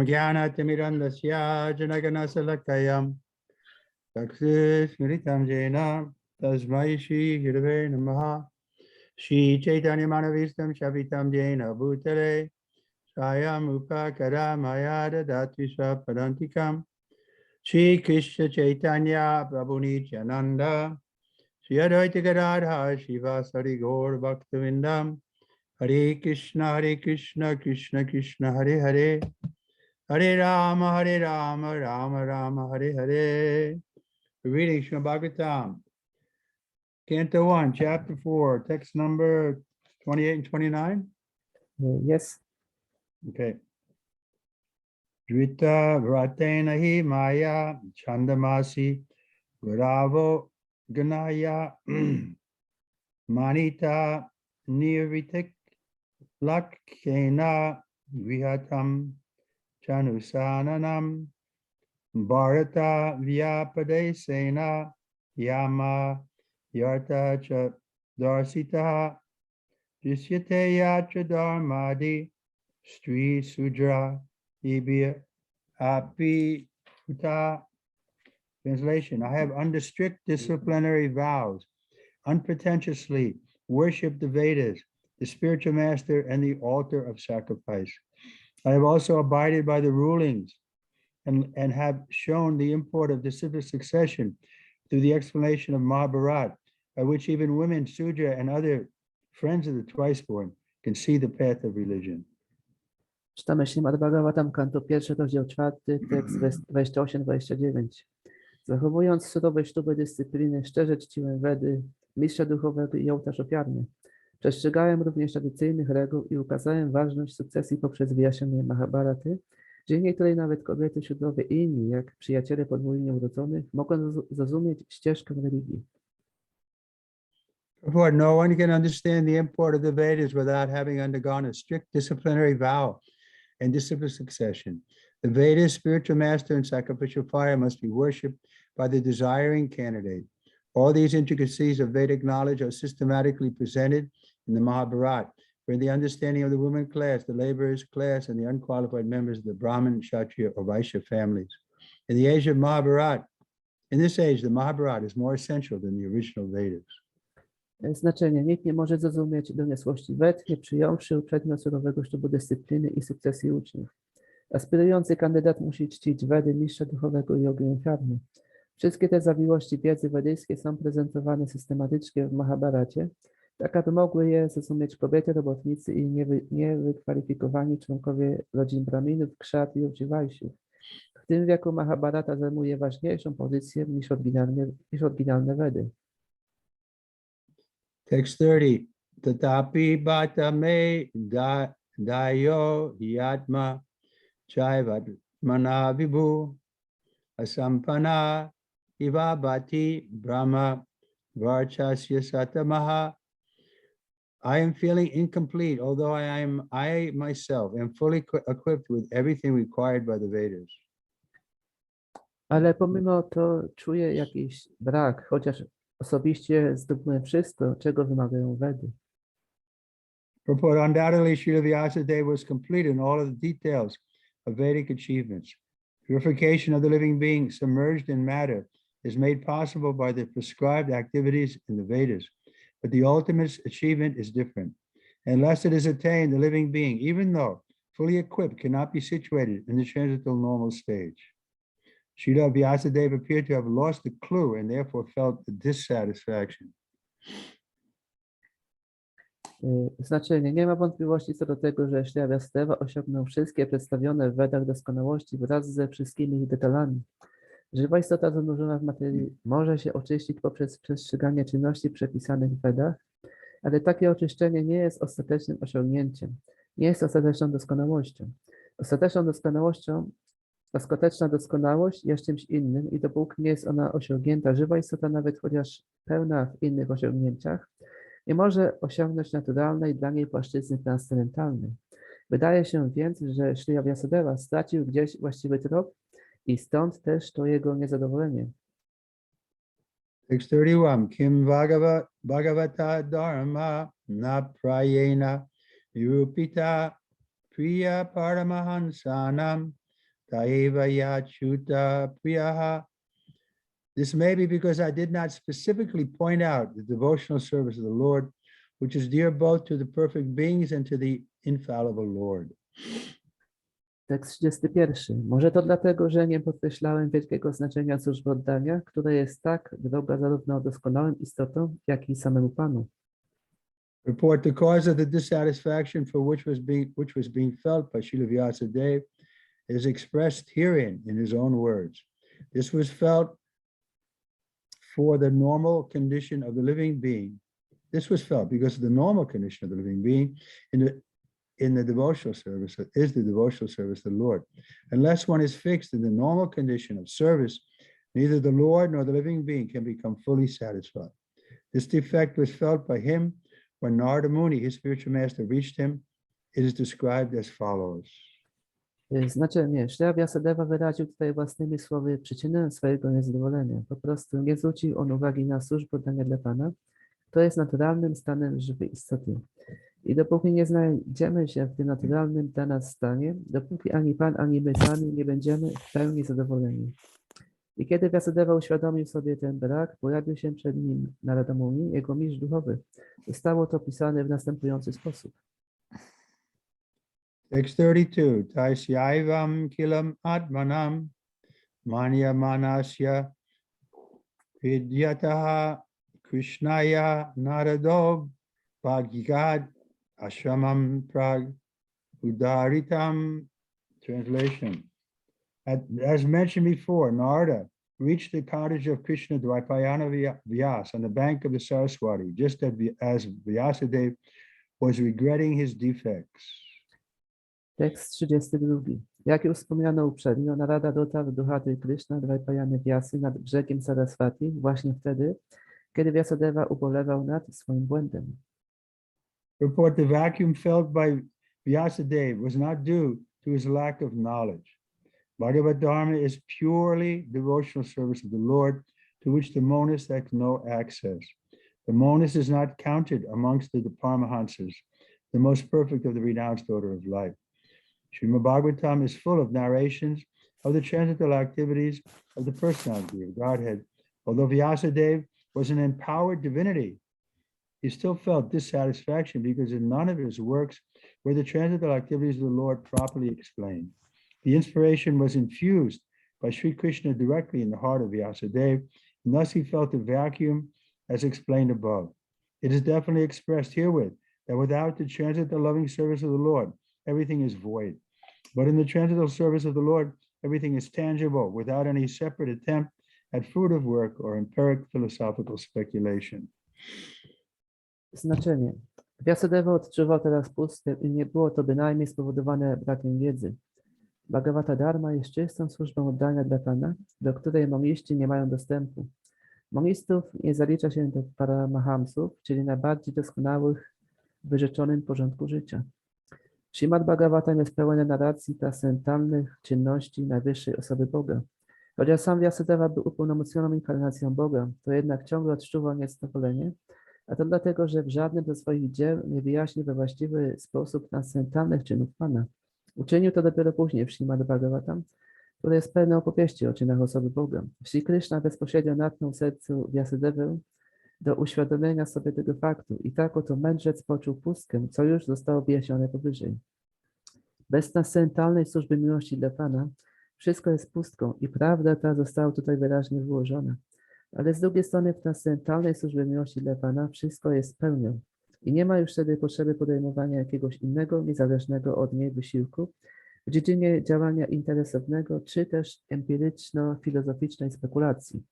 Jnanatimirandasya Janaganasalakayam Taksismritam Jena Tasmai Shri Hirave Namaha Shri Chaitanya Manavistam Shavitam Jena Bhutale Swayam Upakara Mayada Datvisha Padantikam Shri Krishna Chaitanya Prabhu Nityananda Shri Advaita Gadadha Shivasari Gaur Bhaktivindam Hare Krishna, Krishna Krishna, Hare Hare, Hare Rama, Rama Rama, Hare Hare. We're reading Śrimad Bhagavatam, Canto 1, Chapter 4, text number 28 and 29? Yes. Okay. Drita Vratena hi Maya Chandamasi Guravo Ganaya Manita Nirvitik Lakkena Vihatam Chanusananam Bharata Vyapadesena Yama Yarta Cha Darsita Disyate Yatra Dharmadi Stri Sudra Ibya Api Uta. Translation: I have under strict disciplinary vows unpretentiously worshipped the Vedas, the spiritual master, and the altar of sacrifice. I have also abided by the rulings and have shown the import of disciplic succession through the explanation of Mahabharata, by which even women, Sutra, and other friends of the twice-born can see the path of religion. Czytamy Śrimad Bhagavatam, kanto 1, rozdział 4, tekst 28-29. Zachowując surowe śluby dyscypliny, szczerze czciłem Wedy, mistrza duchowego i ołtarz ofiarny. Przestrzegałem również tradycyjnych reguł i ukazałem ważność sukcesji poprzez wyjaśnienie Mahabharaty, dzięki której nawet kobiety ślubowe i inni, jak przyjaciele podwójnie urodzonych, mogą zrozumieć ścieżkę religii. No one can understand the import of the Vedas without having undergone a strict disciplinary vow and disciplic succession. The Vedas, spiritual master, and sacrificial fire must be worshipped by the desiring candidate. All these intricacies of Vedic knowledge are systematically presented in the Mahabharata, for the understanding of the women class, the laborers class, and the unqualified members of the Brahmin, Kshatriya, or Vaishya families. In the age of Mahabharata, in this age, the Mahabharata is more essential than the original Vedas. Znaczenie. Nikt nie może zrozumieć doniosłości Ved, nie przyjąwszy uprzednio surowego ślubu dyscypliny i sukcesji uczniów. Aspirujący kandydat musi czcić Vedy, mistrza duchowego i ogień ofiarny. Wszystkie te zawiłości wiedzy wedyjskiej są prezentowane systematycznie w Mahabharacie, tak aby mogły je zrozumieć kobiety, robotnicy i niewykwalifikowani członkowie rodzin Brahminów, Kshatriyów czy Vaishyów. W tym wieku Mahabharata zajmuje ważniejszą pozycję niż oryginalne Vedy. Text 30. Tatapi bhata me dayo yatma chaivat mana vibhu asampana iva bhati brahma varchasya satamaha. I am feeling incomplete, although I myself am fully equipped with everything required by the Vedas. Ale pomimo to czuję jakiś brak, chociaż osobiście zdobyłem wszystko, czego wymagają Vedy. Purport: undoubtedly, Srila Vyasadeva was complete in all of the details of Vedic achievements. Purification of the living being submerged in matter is made possible by the prescribed activities in the Vedas, but the ultimate achievement is different. Unless it is attained, the living being, even though fully equipped, cannot be situated in the transcendental normal stage. Srila Vyasadeva appeared to have lost the clue and therefore felt the dissatisfaction. Znaczenie. Nie ma wątpliwości co do tego, że Śrila Vyasadeva osiągnął wszystkie przedstawione w Vedach doskonałości wraz ze wszystkimi ich detalami. Żywa istota zanurzona w materii może się oczyścić poprzez przestrzeganie czynności przepisanych w Vedach, ale takie oczyszczenie nie jest ostatecznym osiągnięciem, nie jest ostateczną doskonałością. Ostateczna doskonałość jest czymś innym i dopóki nie jest ona osiągnięta, żywa istota, nawet chociaż pełna w innych osiągnięciach, nie może osiągnąć naturalnej dla niej płaszczyzny transcendentalnej. Wydaje się więc, że Śrila Vyasadeva stracił gdzieś właściwy trop i stąd też to jego niezadowolenie. Text 31. Kim Bhagavata dharma na prayena nirupita priya paramahansanam taeva yachuta priyaha. This may be because I did not specifically point out the devotional service of the Lord, which is dear both to the perfect beings and to the infallible Lord. Tekst 31. Może to dlatego, że nie podkreślałem wielkiego znaczenia służby oddania, które jest tak droga zarówno doskonałym istotom, jak i samemu Panu. Report the cause of the dissatisfaction for which was being felt by Srila Vyasadeva is expressed herein in his own words. This was felt for the normal condition of the living being. This was felt because of the normal condition of the living being in the devotional service, is the devotional service of the Lord. Unless one is fixed in the normal condition of service, neither the Lord nor the living being can become fully satisfied. This defect was felt by him when Narada Muni, his spiritual master, reached him. It is described as follows. Znaczenie. Śrila Vyasadeva wyraził tutaj własnymi słowy przyczynę swojego niezadowolenia. Po prostu nie zwrócił on uwagi na służbę oddania dla Pana. To jest naturalnym stanem żywej istoty. I dopóki nie znajdziemy się w tym naturalnym dla nas stanie, dopóki ani Pan, ani my sami nie będziemy w pełni zadowoleni. I kiedy Vyasadeva uświadomił sobie ten brak, pojawił się przed nim Narada Muni, jego mistrz duchowy. Zostało to opisane w następujący sposób. Text 32. Tasyaivam kilam atmanam manya manasya vidyataha krishnaya narado bhagigad ashramam prag udaritam. Translation. As mentioned before, Narada reached the cottage of Krishna Dvaipayana Vyas on the bank of the Saraswati, just as Vyasadeva was regretting his defects. Tekst 32. Jak już wspomniano uprzednio, Narada dotarł do chaty Krishna Dvaipayana Vyasy nad brzegiem Saraswati właśnie wtedy, kiedy Vyasadeva ubolewał nad swoim błędem. Report the vacuum felt by Vyasadeva was not due to his lack of knowledge. Bhagavad Dharma is purely devotional service of the Lord, to which the monist has no access. The monist is not counted amongst the Paramahansas, the most perfect of the renounced order of life. Śrimad Bhagavatam is full of narrations of the transcendental activities of the personality of Godhead. Although Vyasadeva was an empowered divinity, he still felt dissatisfaction because in none of his works were the transcendental activities of the Lord properly explained. The inspiration was infused by Sri Krishna directly in the heart of Vyasadeva, and thus he felt a vacuum as explained above. It is definitely expressed herewith that without the transcendental loving service of the Lord, everything is void. But in the transcendental service of the Lord, everything is tangible without any separate attempt at fruitive work or empiric philosophical speculation. Znaczenie. Vyasadeva odczuwał teraz pustkę i nie było to bynajmniej spowodowane brakiem wiedzy. Bhagavata Dharma jest czystą służbą oddania dla Pana, do której moniści nie mają dostępu. Monistów nie zalicza się do paramahamsów, czyli najbardziej doskonałych w wyrzeczonym porządku życia. Śrimad Bhagavatam jest pełen narracji transcendentalnych czynności najwyższej osoby Boga. Chociaż sam Vyasadeva był upełnomocnioną inkarnacją Boga, to jednak ciągle odczuwał niezadowolenie, a to dlatego, że w żadnym ze swoich dzieł nie wyjaśnił we właściwy sposób transcendentalnych czynów Pana. Uczynił to dopiero później w Śrimad Bhagavatam, które jest pełne opowieści o czynach osoby Boga. Śri Krishna bezpośrednio natknął w sercu Vyasadevę do uświadomienia sobie tego faktu i tak oto mędrzec poczuł pustkę, co już zostało wyjaśnione powyżej. Bez transcendentalnej służby miłości dla Pana wszystko jest pustką i prawda ta została tutaj wyraźnie wyłożona. Ale z drugiej strony w transcendentalnej służbie miłości dla Pana wszystko jest pełnią i nie ma już wtedy potrzeby podejmowania jakiegoś innego, niezależnego od niej wysiłku w dziedzinie działania interesownego czy też empiryczno-filozoficznej spekulacji.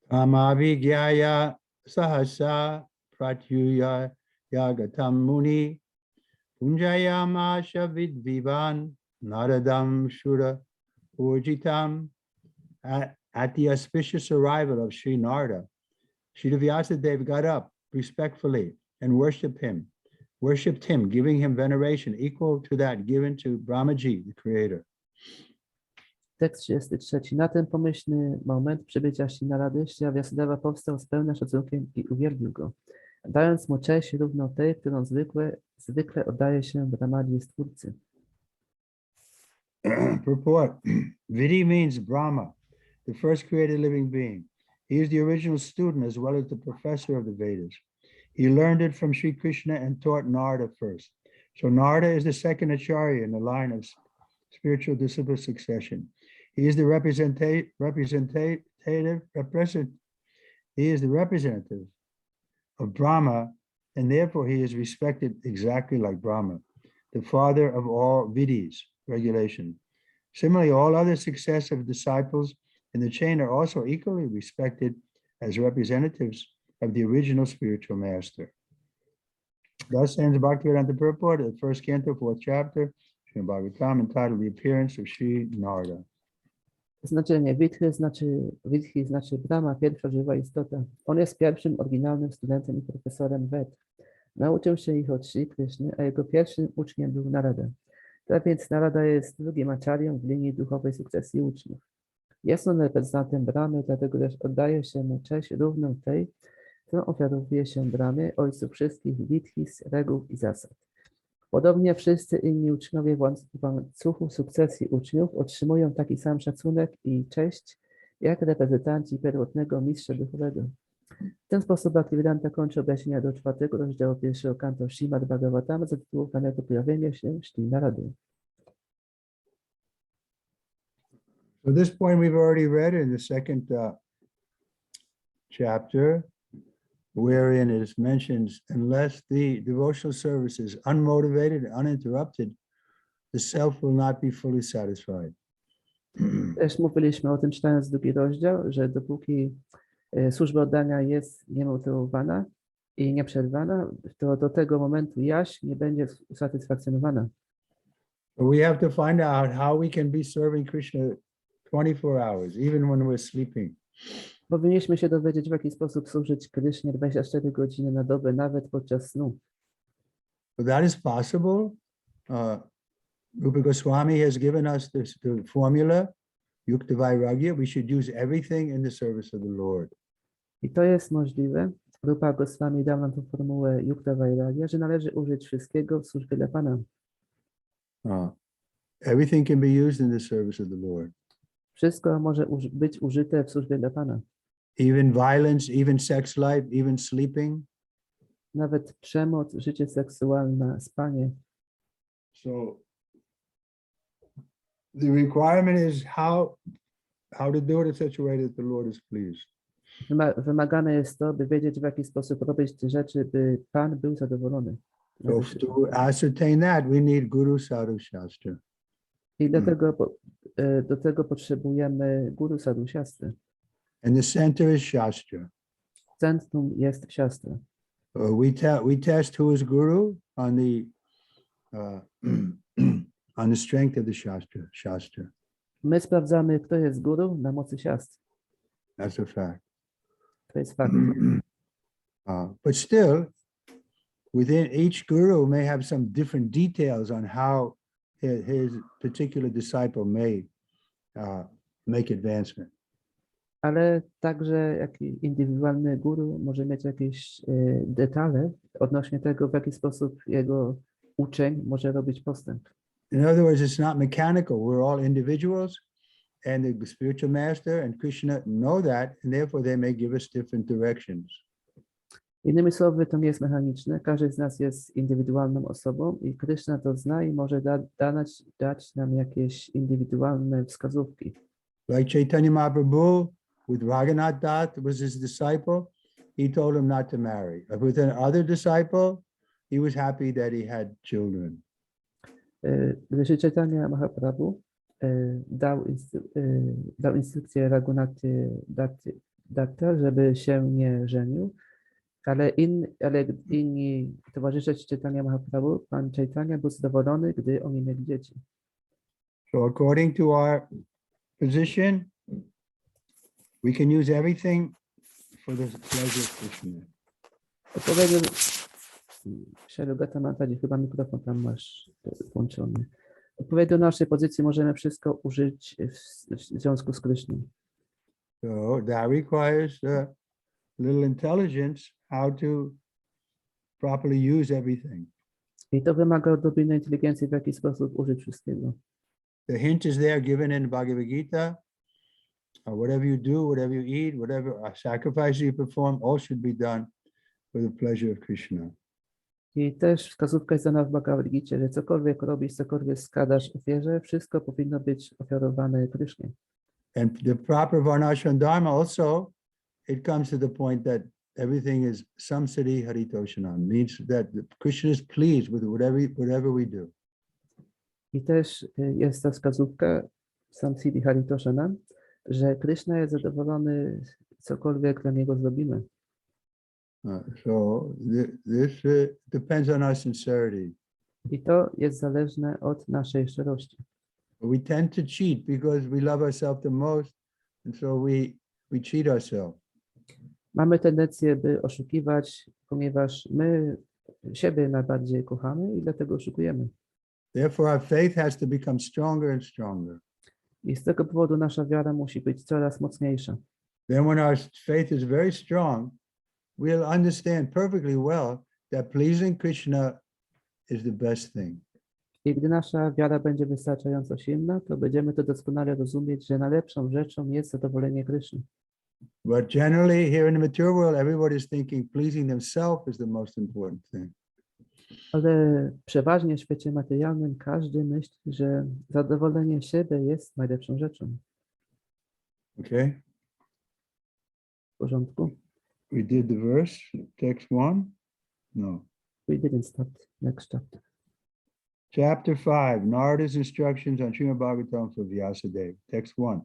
Amavigyaya sahasa pratyuya yagatam muni punjayamasha vidvivan naradam shura urjitam. At the auspicious arrival of Sri Narada, Srila Vyasadeva got up respectfully and worshipped him, giving him veneration equal to that given to Brahmaji, the creator. Tekst 33. Na ten pomyślny moment przybycia Śri Narady, Śri Vyasadeva powstał z pełnym szacunkiem i uwielbił go, dając mu cześć równą tej, którą zwykle oddaje się Brahmaji Stwórcy. Purport. Vidi means Brahma, the first created living being. He is the original student as well as the professor of the Vedas. He learned it from Sri Krishna and taught Narada first. So Narada is the second acharya in the line of spiritual disciple succession. He is the representative of Brahma, and therefore he is respected exactly like Brahma, the father of all vidis, regulation. Similarly, all other successive disciples in the chain are also equally respected as representatives of the original spiritual master. Thus ends Bhaktivedanta Purport, the first canto, fourth chapter, Śrimad Bhagavatam, entitled The Appearance of Sri Narada. Znaczenie Vidhi znaczy Brahma, pierwsza żywa istota. On jest pierwszym oryginalnym studentem i profesorem Ved. Nauczył się ich od Sri Krishny, a jego pierwszym uczniem był Narada. Tak więc Narada jest drugim acharyą w linii duchowej sukcesji uczniów. Jest on reprezentantem Brahmy, dlatego też oddaje się mu cześć równą tej, którą ofiarowuje się Brahmie, ojcu wszystkich vidhis, reguł i zasad. Podobnie wszyscy inni uczniowie w łańcuchu sukcesji uczniów otrzymują taki sam szacunek i cześć, jak reprezentanci pierwotnego mistrza duchowego. W ten sposób Bhaktivedanta kończy objaśnienia do 4 rozdziału 1 kanto Śrimad Bhagavatam zatytułowanego Pojawienie się Śri Narady. So this point we've already read in the second chapter, wherein it mentions, unless the devotional service is unmotivated and uninterrupted, the self will not be fully satisfied. Też mówiliśmy o tym, czytając drugi rozdział, że dopóki służba oddania jest niemotywowana i nieprzerwana, to do tego momentu jaźń nie będzie usatysfakcjonowana. So we have to find out how we can be serving Krishna 24 hours, even when we're sleeping. Powinniśmy się dowiedzieć, w jaki sposób służyć Krysznie 24 godziny na dobę, nawet podczas snu. So that is possible. Rupa Goswami has given us the formula, Yukta Vairagya. We should use everything in the service of the Lord. I to jest możliwe. Rupa Goswami dał nam tę formułę Yukta Vairagya, że należy użyć wszystkiego w służbie dla Pana. Everything can be used in the service of the Lord. Wszystko może być użyte w służbie dla Pana. Even violence, even sex life, even sleeping. Nawet przemoc, życie seksualne, spanie. So the requirement is how to do it in such a way that the Lord is pleased. Wymagane jest to, by wiedzieć, w jaki sposób robić te rzeczy, by Pan był zadowolony. So to ascertain that, we need Guru Sadhu Shastra. I do tego potrzebujemy Guru Sadhu Shastry. And the center is Shastra. Centrum jest Shastra. We test who is Guru on the strength of the Shastra. My sprawdzamy, kto jest Guru na mocy Shastry. That's a fact. To jest fakt. But still, within each Guru may have some different details on how his particular disciple may make advancement. Ale także jaki indywidualny guru może mieć jakieś detale odnośnie tego, w jaki sposób jego uczeń może robić postęp. In other words, it's not mechanical. We're all individuals, and the spiritual master and Krishna know that, and therefore they may give us different directions. Innymi słowy, to nie jest mechaniczne. Każdy z nas jest indywidualną osobą i Krishna to zna i może dać nam jakieś indywidualne wskazówki. Like Chaitanya Mahaprabhu, with Raghunath Dat was his disciple, he told him not to marry. With another disciple, he was happy that he had children. Gdy Śri Chaitanya Mahaprabhu dał instrukcję Raghunathi Datta, żeby się nie żenił, ale inni towarzysze Śri Chaitanya Mahaprabhu, pan Chaitanya był zadowolony, gdy oni mieli dzieci. So according to our position, we can use everything for the pleasure of Krishna. Chyba mikrofon tam masz włączony. Odpowiednio do naszej pozycji możemy wszystko użyć w związku z Kryszną. So that requires a little intelligence how to properly use everything. I to wymaga odrobinnej inteligencji, w jaki sposób użyć wszystkiego. The hint is there given in Bhagavad Gita. Whatever you do, whatever you eat, whatever sacrifice you perform, all should be done for the pleasure of Krishna. I też wskazówka jest dana w Bhagavad Gicie, że cokolwiek robisz, cokolwiek składasz ofierze, wszystko powinno być ofiarowane Krysznie. And the proper Varnashram Dharma also, it comes to the point that everything is samsari haritoshanam, means that Krishna is pleased with whatever we do. I też jest ta wskazówka Samsiddhi Haritoshanam, że Kryszna jest zadowolony cokolwiek dla niego zrobimy. So this depends on our sincerity. I to jest zależne od naszej szczerości. We tend to cheat because we love ourselves the most, and so we cheat ourselves. Mamy tendencję, by oszukiwać, ponieważ my siebie najbardziej kochamy i dlatego oszukujemy. Therefore, our faith has to become stronger and stronger. I z tego powodu nasza wiara musi być coraz mocniejsza. Then when our faith is very strong, we'll understand perfectly well that pleasing Krishna is the best thing. I gdy nasza wiara będzie wystarczająco silna, to będziemy to doskonale rozumieć, że najlepszą rzeczą jest zadowolenie Kryszny. But generally here in the material world, everybody is thinking pleasing themselves is the most important thing. Ale przeważnie w świecie materialnym każdy myśli, że zadowolenie siebie jest najlepszą rzeczą. Okay? W porządku? We did the verse, text 1? No. We didn't start next chapter. Chapter 5, Narada's instructions on Śrimad Bhagavatam for Vyasadeva. Text 1.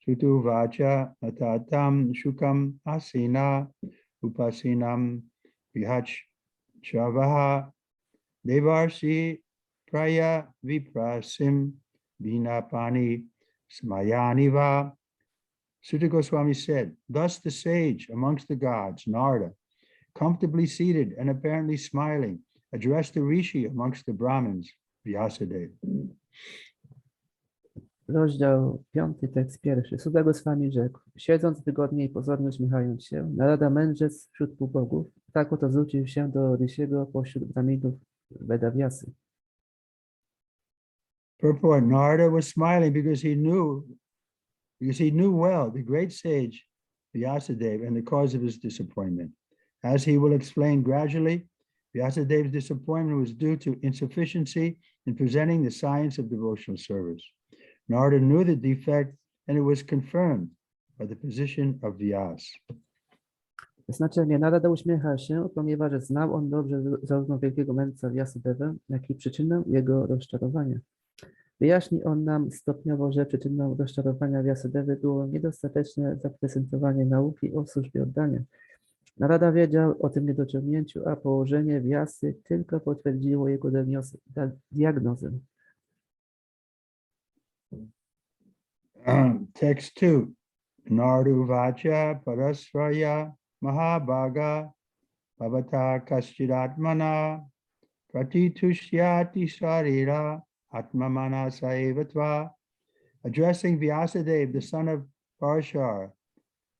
Sutu vacha atatam shukam asina upasinam vihach chavaha devarsi praya viprasim vinapani smayaniva. Suture Swami said, thus the sage amongst the gods, Narada, comfortably seated and apparently smiling, addressed the rishi amongst the Brahmins, Vyasadeva. Rozdział 5, tekst 1. Sutere Swami rzekł, siedząc wygodnie i pozornie uśmiechając się, Narada mędrzec wśród półbogów, tak oto zwrócił się do Rishiego pośród Brahminów Vedavyasy. Purport, Narada was smiling because he knew well the great sage Vyasadeva and the cause of his disappointment. As he will explain gradually, Vyasadeva's disappointment was due to insufficiency in presenting the science of devotional service. Narada knew the defect and it was confirmed by the position of Vyas. Znaczenie Narada uśmiecha się, ponieważ znał on dobrze zarówno wielkiego mędrca Vyasadevę, jak i przyczynę jego rozczarowania. Wyjaśni on nam stopniowo, że przyczyną rozczarowania Vyasadevy było niedostateczne zaprezentowanie nauki o służbie oddania. Narada wiedział o tym niedociągnięciu, a położenie Vyasy tylko potwierdziło jego diagnozę. Text 2. Nardu vacha parasvarya mahabhaga bhavata kaschidatmana pratitusyati sarira atmamana saivatva. Addressing Vyasadeva, the son of Parashara,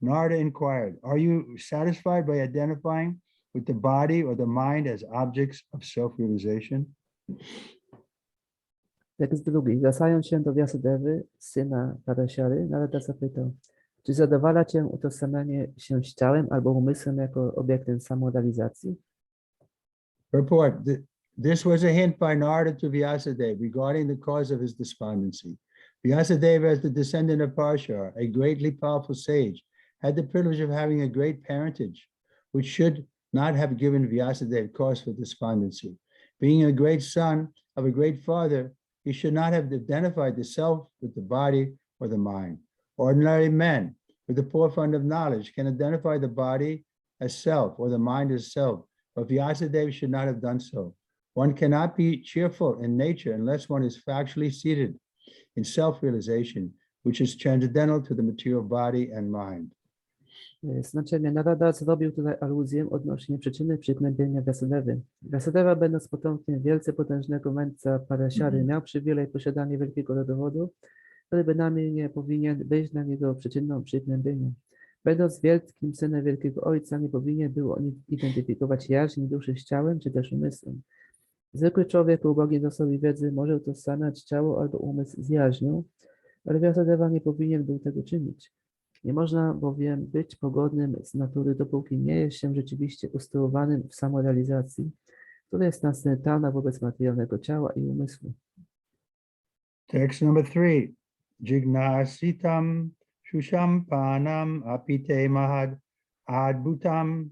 Narada inquired, are you satisfied by identifying with the body or the mind as objects of self-realization? Tekst 2. Zwracając się do Vyasadevy, syna Parashary, Narada zapytał, czy zadowala cię utożsamianie się z ciałem albo umysłem jako obiektem samorealizacji? Purport, this was a hint by Narada to Vyasadeva regarding the cause of his despondency. Vyasadeva, as the descendant of Parashara, a greatly powerful sage, had the privilege of having a great parentage, which should not have given Vyasadeva cause for despondency. Being a great son of a great father, he should not have identified the self with the body or the mind. Ordinary men with the forefront of knowledge can identify the body as self or the mind as self, but Vyasadeva should not have done so. One cannot be cheerful in nature unless one is factually seated in self-realization, which is transcendental to the material body and mind. Znaczenie Narada zrobił tutaj aluzję odnośnie przyczyny przygnębienia Vyasadevy. Vyasadeva, będąc potomkiem wielce potężnego mędrca Parashary, miał przywilej posiadania wielkiego rodowodu, który bynajmniej nie powinien być dla niego przyczyną przygnębienia. Będąc wielkim synem wielkiego ojca, nie powinien był on identyfikować jaźni duszy z ciałem czy też umysłem. Zwykły człowiek ubogi zasoby wiedzy może utożsamiać ciało albo umysł z jaźnią, ale Vyasadeva nie powinien był tego czynić. Nie można bowiem być pogodnym z natury, dopóki nie jest się rzeczywiście ustylowanym w samorealizacji, która jest transcendentalna wobec materialnego ciała i umysłu. Text number 3. Jignasitam shushampanam apite mahad adbhutam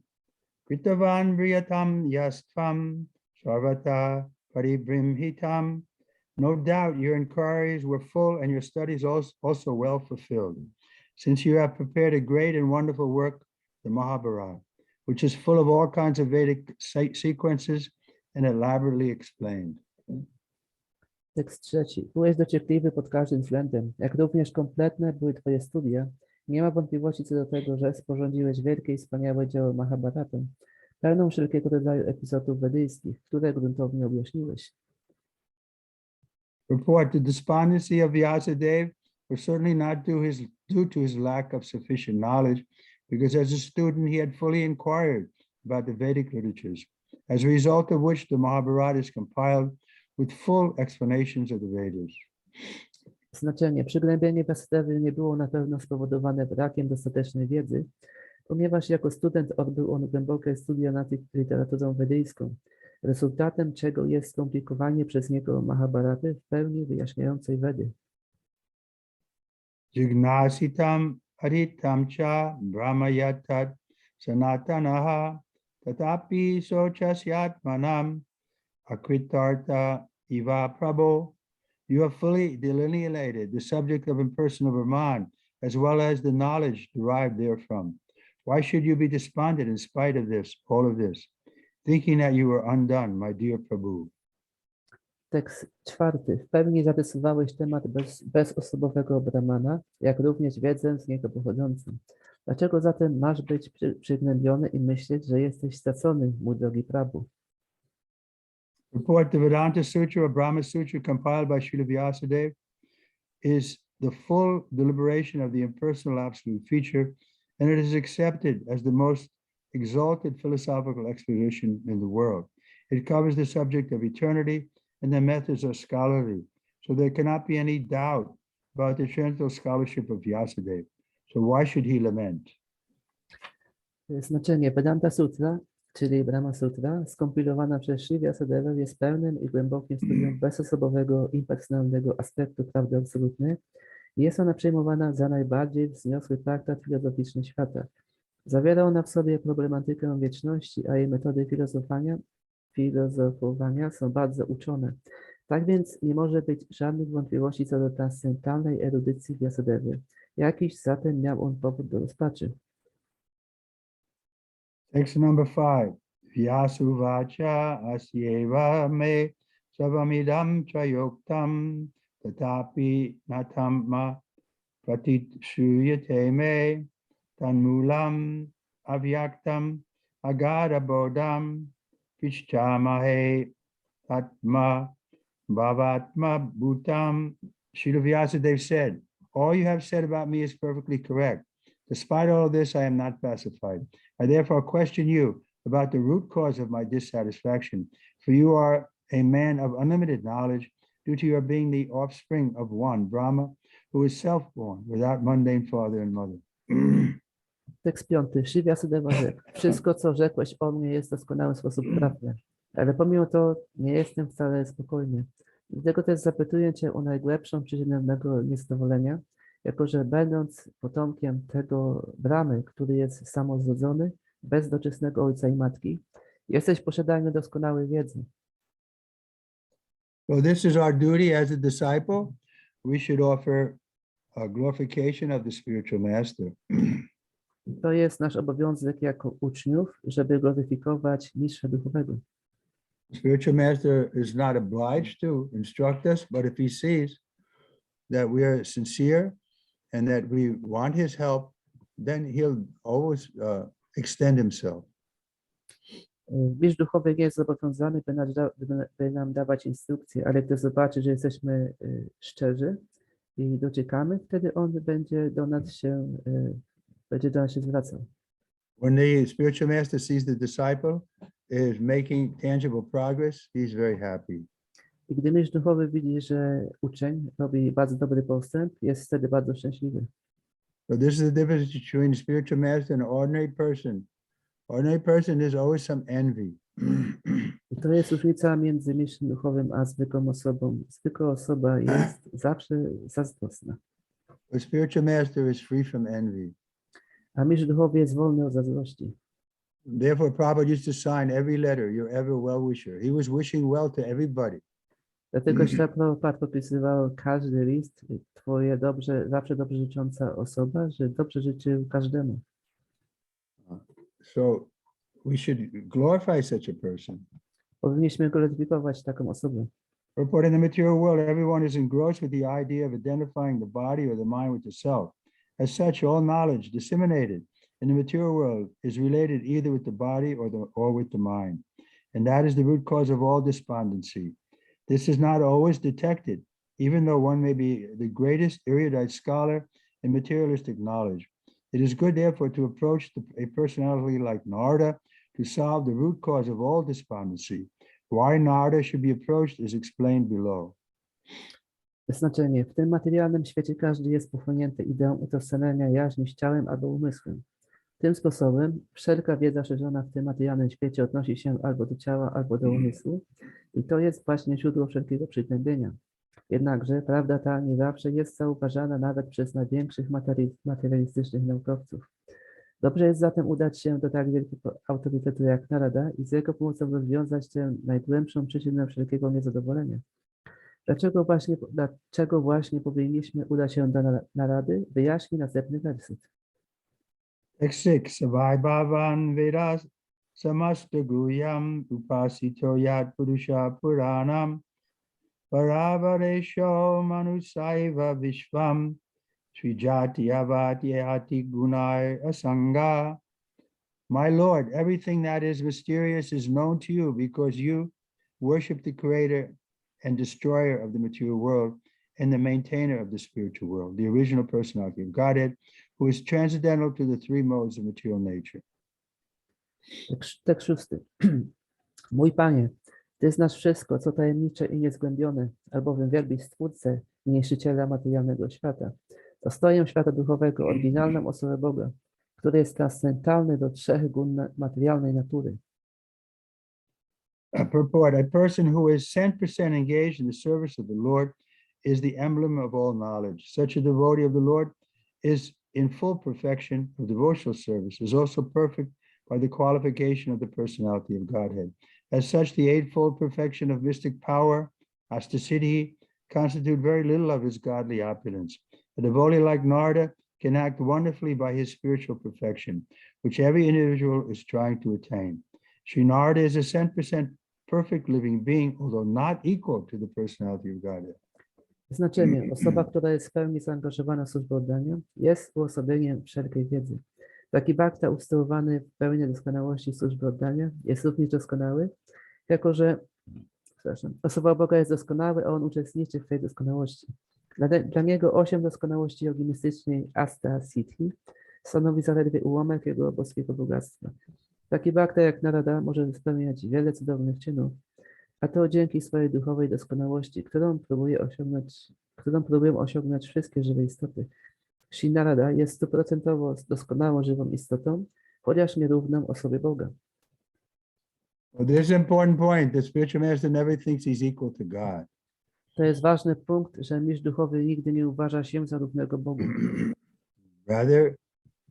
kritavan vriyatam yastvam sarvata paribrimhitam. No doubt your inquiries were full and your studies also well fulfilled, since you have prepared a great and wonderful work, the Mahabharata, which is full of all kinds of Vedic sequences and elaborately explained. Tekst 3. Byłeś dociekliwy pod każdym względem, jak również kompletne były Twoje studia. Nie ma wątpliwości co do tego, że sporządziłeś wielkie i wspaniałe dzieło Mahabharata, pełną wszelkiego rodzaju epizodów wedyjskich, które gruntownie objaśniłeś. Report: the despondency of Vyasadeva was certainly not due to his lack of sufficient knowledge, because as a student he had fully inquired about the Vedic literatures, as a result of which the Mahabharata is compiled with full explanations of the Vedas. Znaczenie. Przygnębienie Vyasadevy nie było na pewno spowodowane brakiem dostatecznej wiedzy, ponieważ jako student odbył on głębokie studia nad literaturą wedyjską, rezultatem czego jest skomplikowanie przez niego Mahabharaty w pełni wyjaśniającej Vedy. Jignasitam aritam cha brahmayatat sanatanaha tatapi sochasyatmanam akritartha iva prabho. You have fully delineated the subject of impersonal Brahman as well as the knowledge derived therefrom. Why should you be despondent in spite of this, all of this, thinking that you are undone, my dear Prabhu? Tekst 4. W pełni zarysowałeś temat bezosobowego Brahmana, jak również wiedzę z niego pochodzącą. Dlaczego zatem masz być przygnębiony i myśleć, że jesteś stracony, mój drogi Prabhu? Report: the Vedanta Sutra, or Brahma Sutra, compiled by Srila Vyasadeva, is the full deliberation of the impersonal absolute feature, and it is accepted as the most exalted philosophical exposition in the world. It covers the subject of eternity, and the methods are scholarly, so there cannot be any doubt about the transcendental scholarship of Vyasadeva. So why should he lament? Znaczenie. Vedanta Sutra, czyli Brahma Sutra, skompilowana przez Sri Vyasadevę, jest pełnym i głębokim studium bezosobowego, impersonalnego aspektu prawdy absolutnej. Jest ona przyjmowana za najbardziej wzniosły traktat filozoficzny świata. Zawiera ona w sobie problematykę wieczności, a jej metody filozofowania są bardzo uczone. Tak więc nie może być żadnych wątpliwości co do transcendentalnej erudycji Vyasadevy. Jakiś zatem miał on powód do rozpaczy. Text number 5. Vyasuvacha asyeva me savamidam chayoktam tatapi natamma pratit shuyate me tanmulam avyaktam agara bodham pichchamahe atma bhavatma bhutam. Srila Vyasadeva said, all you have said about me is perfectly correct. Despite all this, I am not pacified. I therefore question you about the root cause of my dissatisfaction, for you are a man of unlimited knowledge due to your being the offspring of one, Brahma, who is self-born, without mundane father and mother. Tekst 5. Sri Vyasadeva rzekł: wszystko, co rzekłeś o mnie, jest w doskonały sposób prawdę, ale pomimo to nie jestem wcale spokojny. Dlatego też zapytuję Cię o najgłębszą przyczynę mego niezadowolenia, jako że będąc potomkiem tego Brahmy, który jest samozrodzony, bez doczesnego ojca i matki, jesteś w posiadaniu doskonałej wiedzy. So this is our duty as a disciple. We should offer a glorification of the spiritual master. To jest nasz obowiązek jako uczniów, żeby gloryfikować mistrza duchowego. The spiritual master is not obliged to instruct us, but if he sees that we are sincere and that we want his help, then he'll always extend himself. Mistrz duchowy nie jest zobowiązany, by nam dawać instrukcje, ale gdy zobaczy, że jesteśmy szczerzy i dociekamy, wtedy on będzie do nas się zwracał. When the spiritual master sees the disciple is making tangible progress, he's very happy. I gdy mistrz duchowy widzi, że uczeń robi bardzo dobry postęp, jest wtedy bardzo szczęśliwy. So this is the difference between a spiritual master and an ordinary person. Ordinary person, there's always some envy. I to jest różnica między mistrzem duchowym a zwykłą osobą. Zwykła osoba jest zawsze zazdrosna, A spiritual master is free from envy. a mistrz duchowy jest wolny od zazdrości. Therefore, Prabhupada used to sign every letter, "Your ever well wisher." He was wishing well to everybody. Dlatego Śrila Prabhupada podpisywał każdy list, twoje dobrze, zawsze dobrze życząca osoba, że dobrze życzył każdemu. So we should glorify such a person. Powinniśmy gloryfikować taką osobę. Report in the material world, everyone is engrossed with the idea of identifying the body or the mind with the self. As such, all knowledge disseminated in the material world is related either with the body or with the mind. And that is the root cause of all despondency. This is not always detected, even though one may be the greatest erudite scholar in materialistic knowledge. It is good, therefore, to approach a personality like Narada to solve the root cause of all despondency. Why Narada should be approached is explained below. Znaczenie. W tym materialnym świecie każdy jest pochłonięty ideą utożsamiania jaźni z ciałem albo umysłem. Tym sposobem wszelka wiedza szerzona w tym materialnym świecie odnosi się albo do ciała, albo do umysłu i to jest właśnie źródło wszelkiego przygnębienia. Jednakże prawda ta nie zawsze jest zauważana nawet przez największych materialistycznych naukowców. Dobrze jest zatem udać się do tak wielkiego autorytetu jak Narada i z jego pomocą rozwiązać tę najgłębszą przyczynę wszelkiego niezadowolenia. Dlaczego właśnie powinniśmy udać się do Narady? Wyjaśni następny werset. Text 6. Savai Bhavan Vedas Samasta Guyam Upasito Yat Purusha Puranam Paravaresho Manusaiva Vishvam Srijati Avati Ati Gunai Asanga. My Lord, everything that is mysterious is known to you because you worship the creator and destroyer of the material world and the maintainer of the spiritual world, the original personality of Godhead, who is transcendental to the three modes of material nature. Tekst 6. Mój Panie, Ty znasz wszystko, co tajemnicze i niezgłębione, albowiem wielbisz Stwórcę i Niszczyciela materialnego świata. Ostoję świata duchowego, oryginalną osobę Boga, który jest transcendentalny do trzech gun materialnej natury. Purport: a person who is 100% engaged in the service of the Lord is the emblem of all knowledge. Such a devotee of the Lord is in full perfection of devotional service, is also perfect by the qualification of the personality of Godhead. As such, the eightfold perfection of mystic power, astasiti, constitute very little of his godly opulence. A devotee like Narada can act wonderfully by his spiritual perfection, which every individual is trying to attain. Sri Narada is a 100% perfect living being, although not equal to the personality of Godhead. Znaczenie. Osoba, która jest w pełni zaangażowana w służbę oddania, jest uosobieniem wszelkiej wiedzy. Taki bhakta ustylowany w pełni doskonałości służby oddania jest również doskonały, jako że osoba Boga jest doskonały, a on uczestniczy w tej doskonałości. Dla niego 8 doskonałości jogi mistycznej Asta Siddhi stanowi zaledwie ułamek jego boskiego bogactwa. Taki bhakta jak Narada może spełniać wiele cudownych czynów, a to dzięki swojej duchowej doskonałości, którą próbują osiągnąć wszystkie żywe istoty. Sri Narada jest 100% doskonałą żywą istotą, chociaż nierówną osobie Boga. Well, this is an important point. The spiritual master never thinks he's equal to God. To jest ważny punkt, że mistrz duchowy nigdy nie uważa się za równego Bogu. Rather,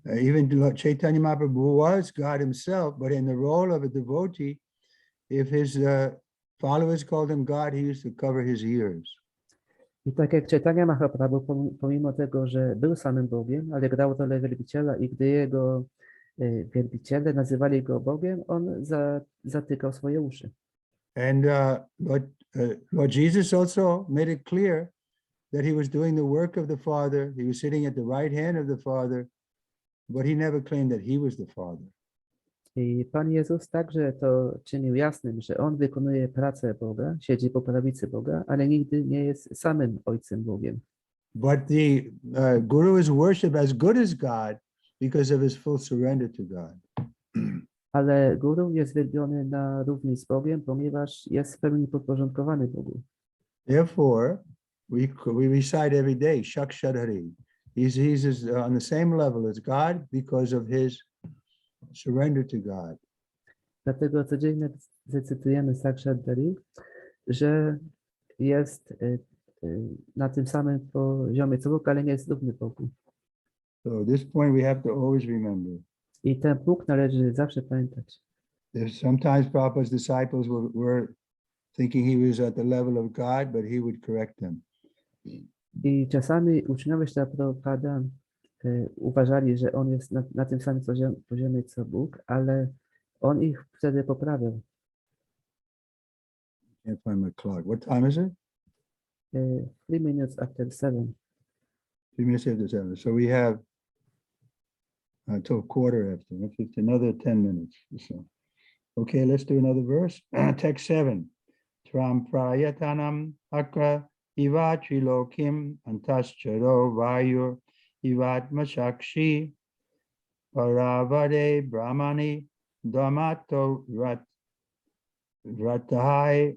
even Chaitanya Mahaprabhu was God himself, but in the role of a devotee, if his followers called him God, he used to cover his ears. I tak jak Chaitanya Mahaprabhu, pomimo tego, że był samym Bogiem, ale grał rolę wielbiciela i gdy jego wielbiciele nazywali go Bogiem, on zatykał swoje uszy. And Lord Jesus also made it clear that he was doing the work of the Father. He was sitting at the right hand of the Father, but he never claimed that he was the Father. I Pan Jezus także to czynił jasnym, że on wykonuje pracę Boga, siedzi po prawicy Boga, ale nigdy nie jest samym Ojcem Bogiem. But the Guru is worshipped as good as God because of his full surrender to God. Ale guru jest wielbiony na równi z Bogiem, ponieważ jest w pełni podporządkowany Bogu. Therefore, we recite every day, Shak Shadhari. He's on the same level as God because of his surrender to God. Dlatego codziennie zacytujemy Sakshadhari, że jest na tym samym poziomie co Bóg, ale nie jest równy Bogu. So this point we have to always remember. I ten punkt należy zawsze pamiętać. Sometimes Prabhupada's disciples were thinking he was at the level of God, but he would correct them. I czasami uczniowie Śrila Prabhupada uważali, że on jest na tym samym poziomie co Bóg, ale on ich wtedy poprawiał. Can't find my clock. What time is it? 3 minutes after 7. 3 minutes after 7. So we have until quarter after. That's just another 10 minutes. So, okay, let's do another verse. Text 7. Tram prayatanam akra iva trilokim antascharo vayur ivatma shakshi paravade brahmani dharmato ratahai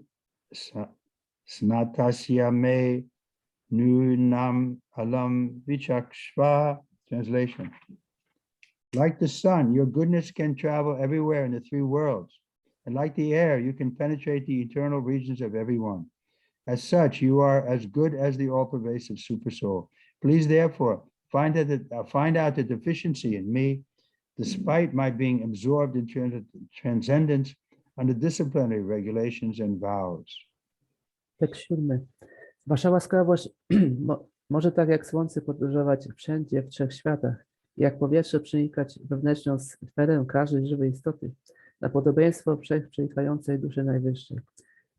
snatasya me nunam alam vichakshva. Translation. Like the sun, your goodness can travel everywhere in the three worlds. And like the air, you can penetrate the eternal regions of everyone. As such, you are as good as the all-pervasive super soul. Please, therefore, find out the deficiency in me, despite my being absorbed in transcendence under disciplinary regulations and vows. Tekst 7. Wasza łaskawość może tak jak słońce podróżować wszędzie w trzech światach, jak powietrze przenikać wewnętrzną sferę każdej żywej istoty, na podobieństwo wszechprzenikającej duszy najwyższej.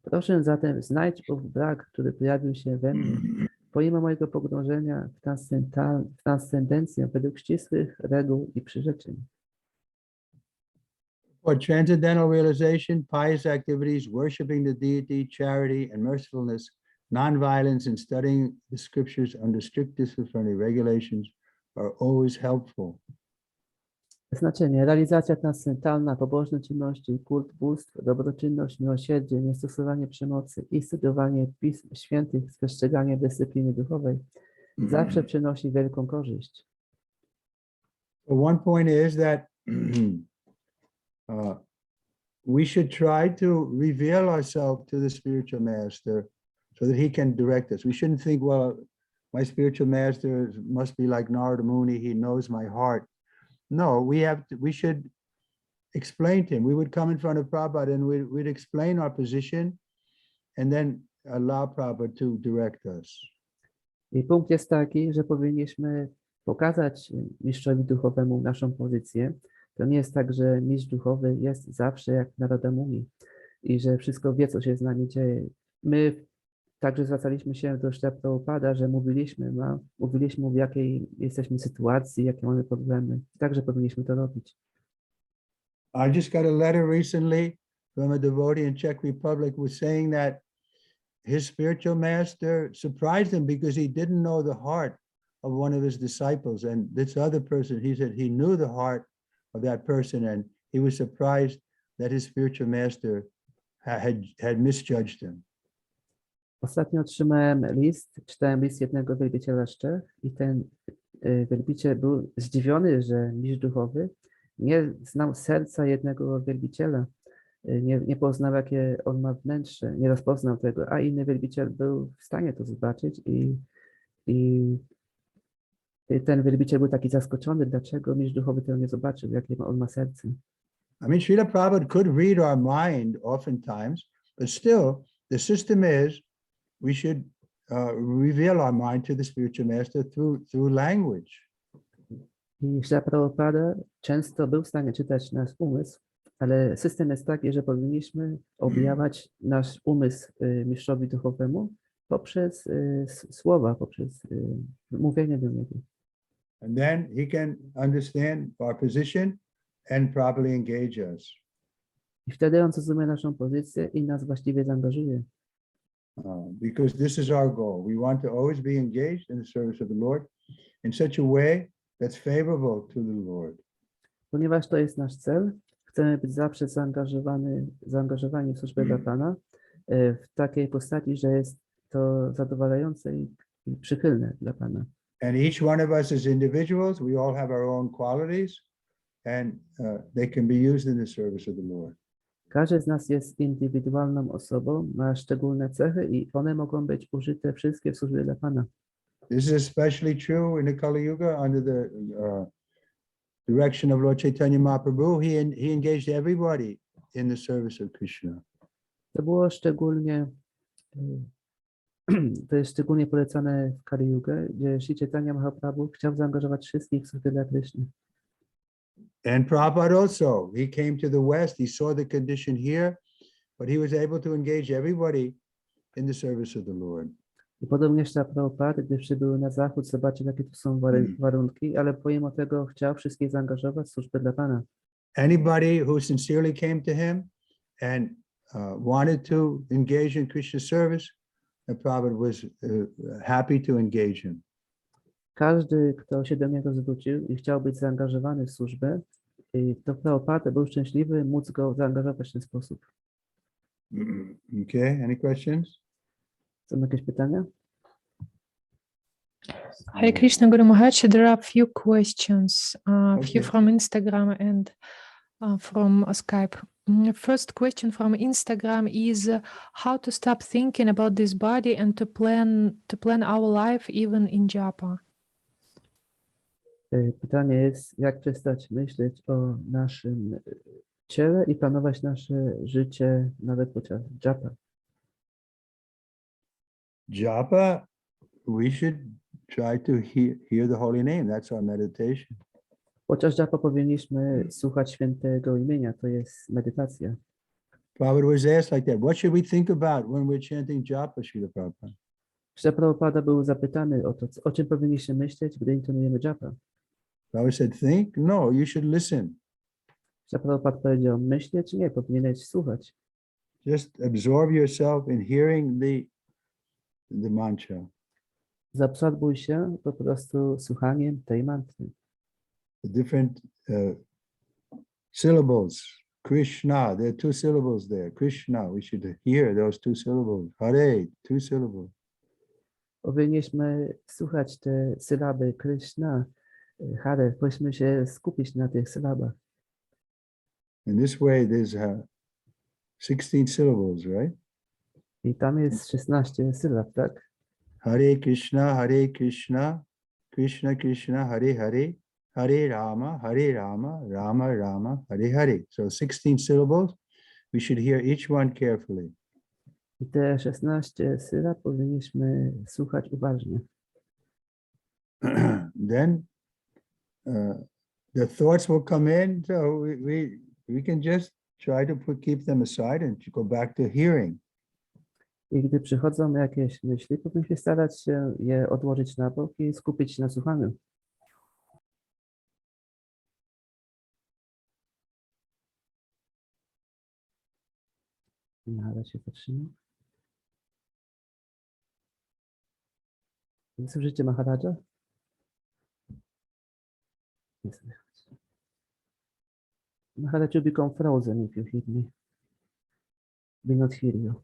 Proszę zatem znajdź ów brak, który pojawił się we mnie, pomimo mojego pogrążenia w transcendencję według ścisłych reguł i przyrzeczeń. For transcendental realization, pious activities, worshiping the deity, charity, and mercifulness, nonviolence, and studying the scriptures under strict disciplinary regulations are always helpful. Znaczenie: realizacja transcendentalna, pobożne czynności, kult bóstw, dobroczynność, miłosierdzie, niestosowanie przemocy i studiowanie pism świętych z przestrzeganiem dyscypliny duchowej zawsze przynosi wielką korzyść. One point is that we should try to reveal ourselves to the spiritual master so that he can direct us. We shouldn't think, well, my spiritual master must be like Narada Muni, he knows my heart. No, we should explain to him. We would come in front of Prabhupada and we'd explain our position and then allow Prabhupada to direct us. I punkt jest taki, że powinniśmy pokazać mistrzowi duchowemu naszą pozycję. To nie jest tak, że mistrz duchowy jest zawsze jak Narada Muni i że wszystko wie, co się z nami dzieje. My także zwracaliśmy się do Śrila Prabhupada, że mówiliśmy mu, w jakiej jesteśmy sytuacji, jakie mamy problemy. Także powinniśmy to robić. I just got a letter recently from a devotee in Czech Republic who was saying that his spiritual master surprised him because he didn't know the heart of one of his disciples. And this other person, he said he knew the heart of that person and he was surprised that his spiritual master had misjudged him. Ostatnio czytałem list jednego wielbiciela z Czech i ten wielbiciel był zdziwiony, że mistrz duchowy nie znał serca jednego wielbiciela, nie poznał, jakie on ma wnętrze, nie rozpoznał tego, a inny wielbiciel był w stanie to zobaczyć i ten wielbiciel był taki zaskoczony, dlaczego mistrz duchowy tego nie zobaczył, jakie on ma serce. I mean, Srila Prabhupada could read our mind oftentimes, but still the system is we should reveal our mind to the spiritual master through language. I Śrila Prabhupada często był w stanie czytać nasz umysł, ale system jest taki, że powinniśmy objawiać nasz umysł mistrzowi duchowemu poprzez słowa, poprzez mówienie do niego. And then he can understand our position and properly engage us. I wtedy on zrozumie naszą pozycję i nas właściwie zaangażuje. Because this is our goal. We want to always be engaged in the service of the Lord in such a way that's favorable to the Lord. Ponieważ to jest nasz cel, chcemy być zawsze zaangażowani w służbę dla Pana w takiej postaci, że jest to zadowalające i przychylne dla Pana. And each one of us as individuals, we all have our own qualities, and they can be used in the service of the Lord. Każdy z nas jest indywidualną osobą, ma szczególne cechy i one mogą być użyte wszystkie w służbie dla Pana. This is especially true in the Kali Yuga under the direction of Lord Chaitanya Mahaprabhu. He engaged everybody in the service of Krishna. To było szczególnie, to jest szczególnie polecane w Kali Yugę, gdzie Śri Chaitanya Mahaprabhu chciał zaangażować wszystkich w służbę dla Kryszny. And Prabhupada also, he came to the West, he saw the condition here, but he was able to engage everybody in the service of the Lord. I podobnie Prabhupada, gdy przybył na zachód, zobaczył, jakie tu są warunki, ale pomimo tego chciał wszystkich zaangażować w służbę dla Pana. Anybody who sincerely came to him and wanted to engage in Krishna service, Prabhupada was happy to engage him. Każdy, kto się do niego zwrócił i chciał być zaangażowany w służbę, to Prabhupada był szczęśliwy móc go zaangażować w ten sposób. Okay, any questions? Są jakieś pytania? Hare Krishna Guru Maharaj, there are a few questions, Okay. few from Instagram and from Skype. First question from Instagram is how to stop thinking about this body and to plan our life even in japa. Pytanie jest, jak przestać myśleć o naszym ciele i planować nasze życie nawet podczas japa. Japa, we should try to hear the holy name. That's our meditation. Podczas japa powinniśmy słuchać świętego imienia, to jest medytacja. Prabhupada was asked like that, what should we think about when we're chanting japa, Srila Prabhupada? Prabhupada był zapytany o to, o czym powinniśmy myśleć, gdy intonujemy japa. Prabhupada said, think? No, you should listen. Prabhupada powiedział, myśleć? Nie, powinieneś słuchać. Just absorb yourself in hearing the mantra. Zaabsorbuj się po prostu słuchaniem tej mantry. The different syllables. Krishna, there are two syllables there. Krishna, we should hear those two syllables. Hare, two syllables. Powinniśmy słuchać te sylaby Krishna, Hare, powinniśmy się skupić na tych sylabach. In this way, there's 16 syllables, right? I tam jest 16 sylab, tak? Hare Krishna, Krishna Krishna, Hare Hare, Hare Rama, Rama Rama, Hare Hare. So 16 syllables. We should hear each one carefully. I te 16 sylab powinniśmy słuchać uważnie. Then the thoughts will come in, so we can just try to keep them aside and go back to hearing. I gdy przychodzą jakieś myśli, powinniśmy starać się je odłożyć na bok i skupić się na słuchaniu. Ale się zatrzymał. Słyszycie Maharadża? Nie słychać. Maharaj will become frozen if you hear me. Will not hear you.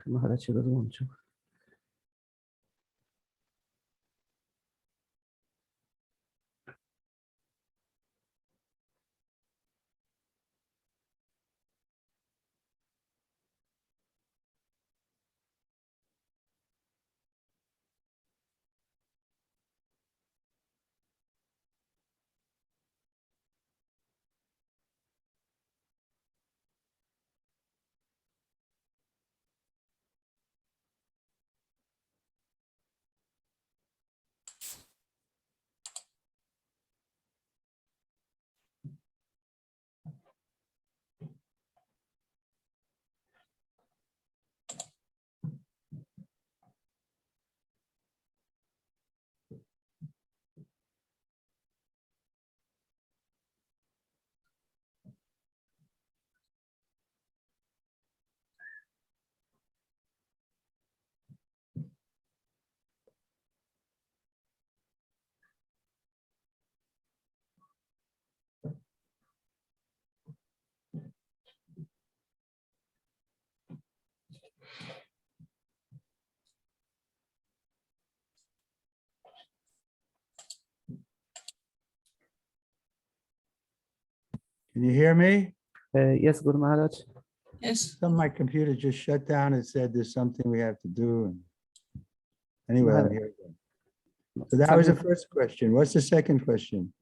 Maharaj się rozłączył. Can you hear me? Jest Guru Maharaj? Yes. My computer just shut down and said there's something we have to do. Anyway, I'm here again. So that was the first question. What's the second question?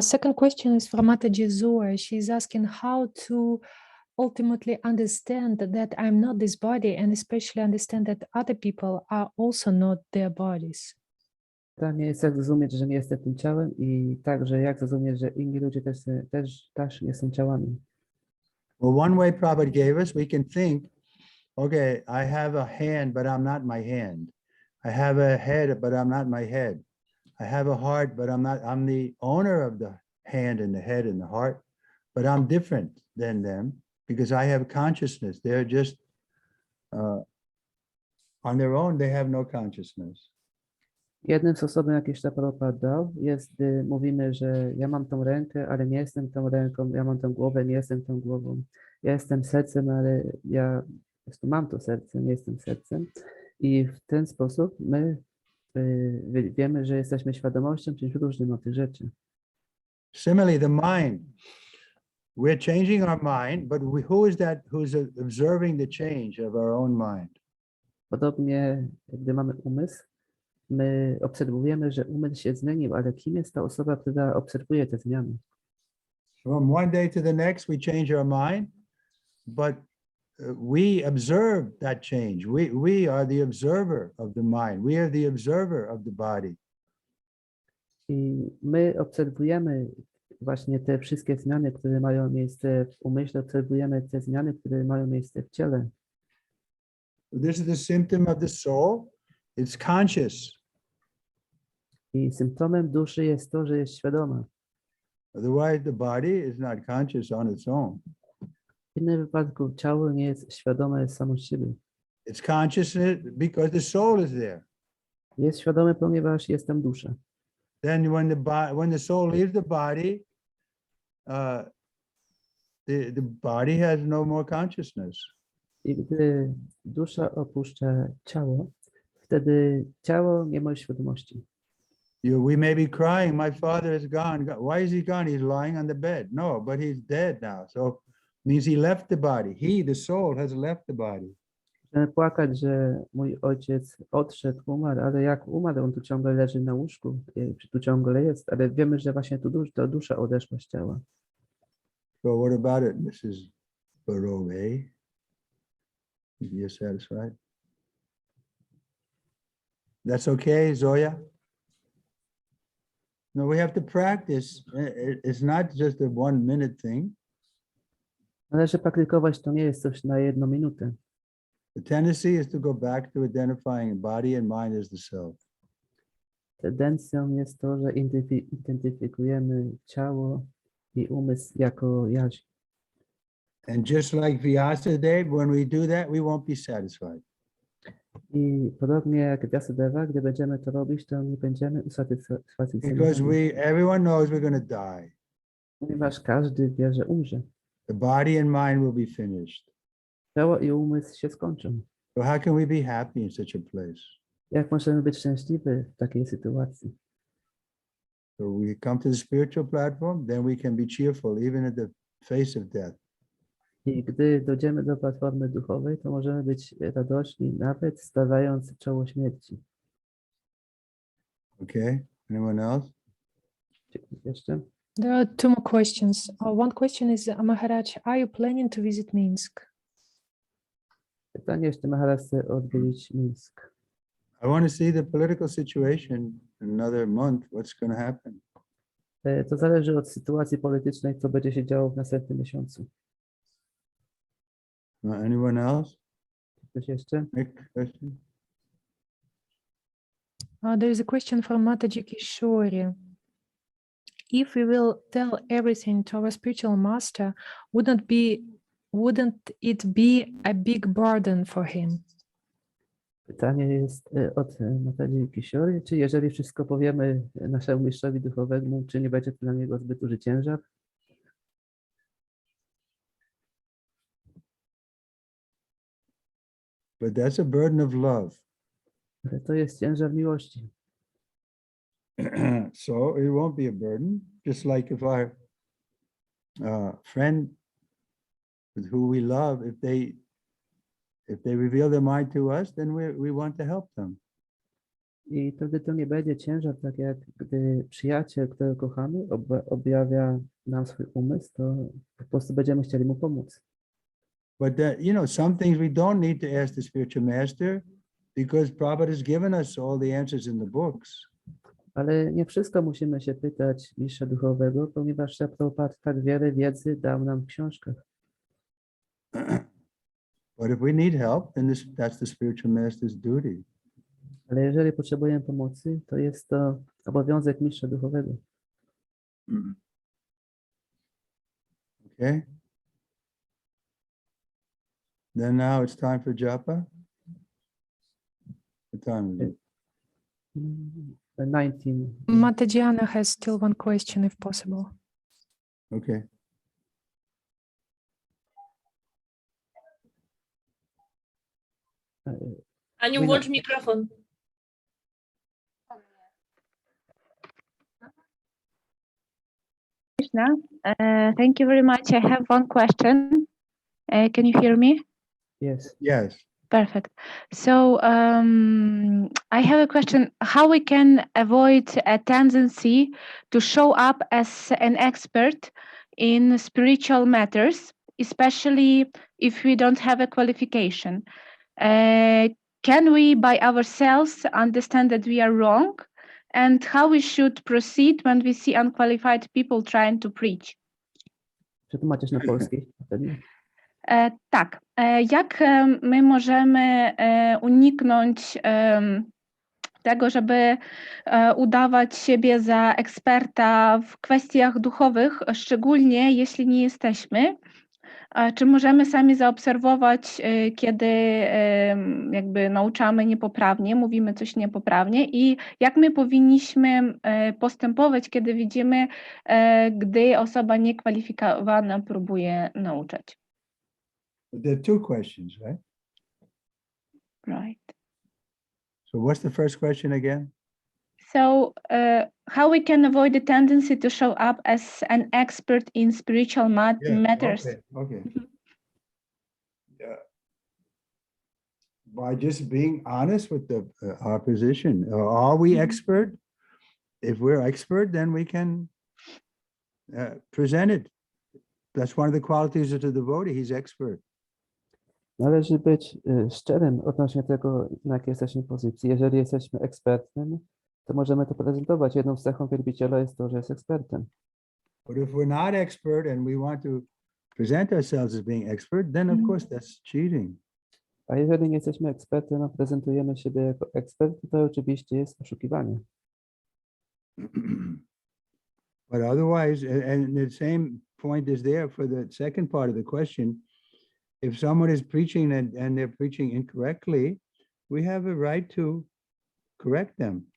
Second question is from Mataji Zoe. She's asking how to ultimately understand that I'm not this body, and especially understand that other people are also not their bodies. Pytanie jest, jak zrozumieć, że nie jestem tym ciałem i także jak zrozumieć, że inni ludzie też nie są ciałami. Well, one way Prabhupada gave us, we can think, okay, I have a hand, but I'm not my hand. I have a head, but I'm not my head. I have a heart, but I'm the owner of the hand and the head and the heart, but I'm different than them because I have consciousness. They're just, on their own, they have no consciousness. Jednym sposobem, jaki Prabhupada dał, jest, gdy mówimy, że ja mam tą rękę, ale nie jestem tą ręką, ja mam tą głowę, nie jestem tą głową. Ja jestem sercem, ale ja po prostu mam to serce, nie jestem sercem. I w ten sposób my wiemy, że jesteśmy świadomością czymś różnym od tych rzeczy. Similarly, the mind. We're changing our mind, but who is that who's observing the change of our own mind? Podobnie, gdy mamy umysł, my obserwujemy, że umysł się zmienił, ale kim jest ta osoba, która obserwuje te zmiany? From one day to the next, we change our mind, but we observe that change. We are the observer of the mind. We are the observer of the body. I my obserwujemy właśnie te wszystkie zmiany, które mają miejsce w umyśle, obserwujemy te zmiany, które mają miejsce w ciele. This is the symptom of the soul. It's conscious. I symptomem duszy jest to, że jest świadoma. Otherwise, the body is not conscious on its own. W innym wypadku ciało nie jest świadome samo z siebie. It's conscious because the soul is there. Jest świadome, ponieważ jest tam dusza. Then when the soul leaves the body, the body has no more consciousness. I gdy dusza opuszcza ciało, wtedy ciało nie ma świadomości. We may be crying, my father is gone. Why is he gone? He's lying on the bed. No, but he's dead now. So means he left the body. He, the soul, has left the body. Możemy płakać, że mój ojciec odszedł, umarł, ale jak umarł, on tu ciągle leży na łóżku, tu ciągle jest, ale wiemy, że właśnie to dusza odeszła z ciała. So what about it, Mrs. Barove? You're satisfied? That's okay, Zoya? No, we have to practice. It's not just a 1 minute thing. Należy praktykować, to nie jest coś na 1 minutę. The tendency is to go back to identifying body and mind as the self. Tendencją jest to, że identyfikujemy ciało i umysł jako jaźń. And just like Vyasadeva, when we do that, we won't be satisfied. I podobnie jak Vyasadeva, gdy będziemy to robić, to nie będziemy Because usatysfakcjonowani. everyone knows we're going to die. Ponieważ każdy wie, że umrze. The body and mind will be finished. Ciało i umysł się skończą. So how can we be happy in such a place? Jak możemy być szczęśliwi w takiej sytuacji? So we come to the spiritual platform, then we can be cheerful even at the face of death. I gdy dojdziemy do platformy duchowej, to możemy być radośni, nawet stawiając czoło śmierci. Okay, anyone else? Jeszcze? There are two more questions. One question is, Maharaj, are you planning to visit Minsk? Pytanie jeszcze Maharaj chce odwiedzić Mińsk. I want to see the political situation in another month. What's going to happen? To zależy od sytuacji politycznej, co będzie się działo w następnym miesiącu. Anyone else? Coś jeszcze? Next question. There is a question from Mataji Kishori. If we will tell everything to our spiritual master, wouldn't it be a big burden for him? Pytanie jest od Mataji Kishori, czy jeżeli wszystko powiemy naszemu mistrzowi duchowemu, czy nie będzie to dla niego zbyt duży ciężar? But that's a burden of love. Ale to jest ciężar miłości. So it won't be a burden. Just like if friend with who we love, if they reveal their mind to us, then we want to help them. I wtedy to nie będzie ciężar, tak jak gdy przyjaciel, którego kochamy, objawia nam swój umysł, to po prostu będziemy chcieli mu pomóc. But some things we don't need to ask the spiritual master because Prabhupada has given us all the answers in the books. Ale nie wszystko musimy się pytać mistrza duchowego, ponieważ Prabhupada tak wiele wiedzy dał nam w książkach. But if we need help, then that's the spiritual master's duty. Ale jeżeli potrzebujemy pomocy, to jest to obowiązek mistrza duchowego. Okay? Then now it's time for japa. What time is it? 19. Mata Diana has still one question, if possible. Okay. Aniu, włącz mikrofon. Krishna, thank you very much. I have one question. Can you hear me? Yes. Yes. Perfect. So I have a question. How we can avoid a tendency to show up as an expert in spiritual matters, especially if we don't have a qualification? Can we by ourselves understand that we are wrong? And how we should proceed when we see unqualified people trying to preach? Przetłumaczysz na polski? Tak. Jak my możemy uniknąć tego, żeby udawać siebie za eksperta w kwestiach duchowych, szczególnie jeśli nie jesteśmy? Czy możemy sami zaobserwować, kiedy jakby nauczamy niepoprawnie, mówimy coś niepoprawnie i jak my powinniśmy postępować, kiedy widzimy, gdy osoba niekwalifikowana próbuje nauczać? There are two questions, right? Right. So what's the first question again? So, how we can avoid the tendency to show up as an expert in spiritual matters? Okay. Yeah. By just being honest with our position. Are we expert? If we're expert, then we can present it. That's one of the qualities of the devotee. He's expert. Należy być szczerym odnośnie tego, na jakiej jesteśmy pozycji. Jeżeli jesteśmy ekspertem, to możemy to prezentować. Jedną z cechą wielbiciela jest to, że jest ekspertem. But if we're not expert and we want to present ourselves as being expert, then of course that's cheating. A jeżeli nie jesteśmy ekspertem, a prezentujemy siebie jako ekspert, to oczywiście jest oszukiwanie. But otherwise, and the same point is there for the second part of the question. If someone is preaching and they're preaching incorrectly, we have a right to correct them.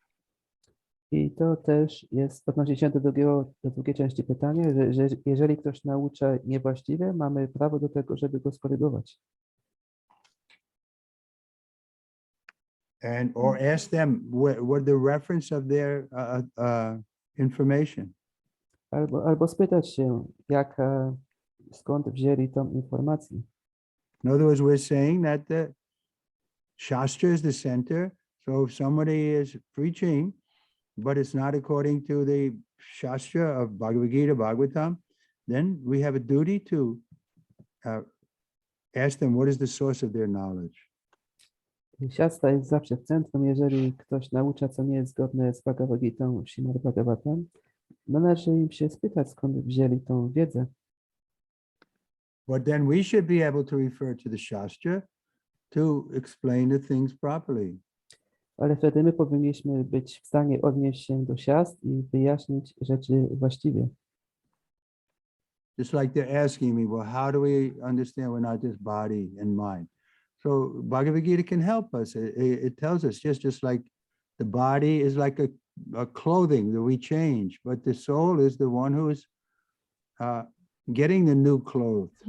I to też jest, odnosi się do drugiej części pytania, że jeżeli ktoś naucza niewłaściwie, mamy prawo do tego, żeby go skorygować. Or ask them what the reference of their information. Albo spytać się, skąd wzięli tą informację. In other words, we're saying that the Shastra is the center. So if somebody is preaching, but it's not according to the Shastra of Bhagavad Gita, Bhagavatam, then we have a duty to ask them what is the source of their knowledge. Siastra jest zawsze w centrum. Jeżeli ktoś naucza, co nie jest zgodne z Bhagavad Gitą, Śrimad Bhagavatam, należy im się spytać, skąd wzięli tą wiedzę. But then we should be able to refer to the Shastra to explain the things properly. Ale wtedy my powinniśmy być w stanie odnieść się do siastr i wyjaśnić rzeczy właściwie. Just like they're asking me, well, how do we understand we're not just body and mind? So Bhagavad Gita can help us. It tells us just like the body is like a clothing that we change, but the soul is the one who is getting the new clothes.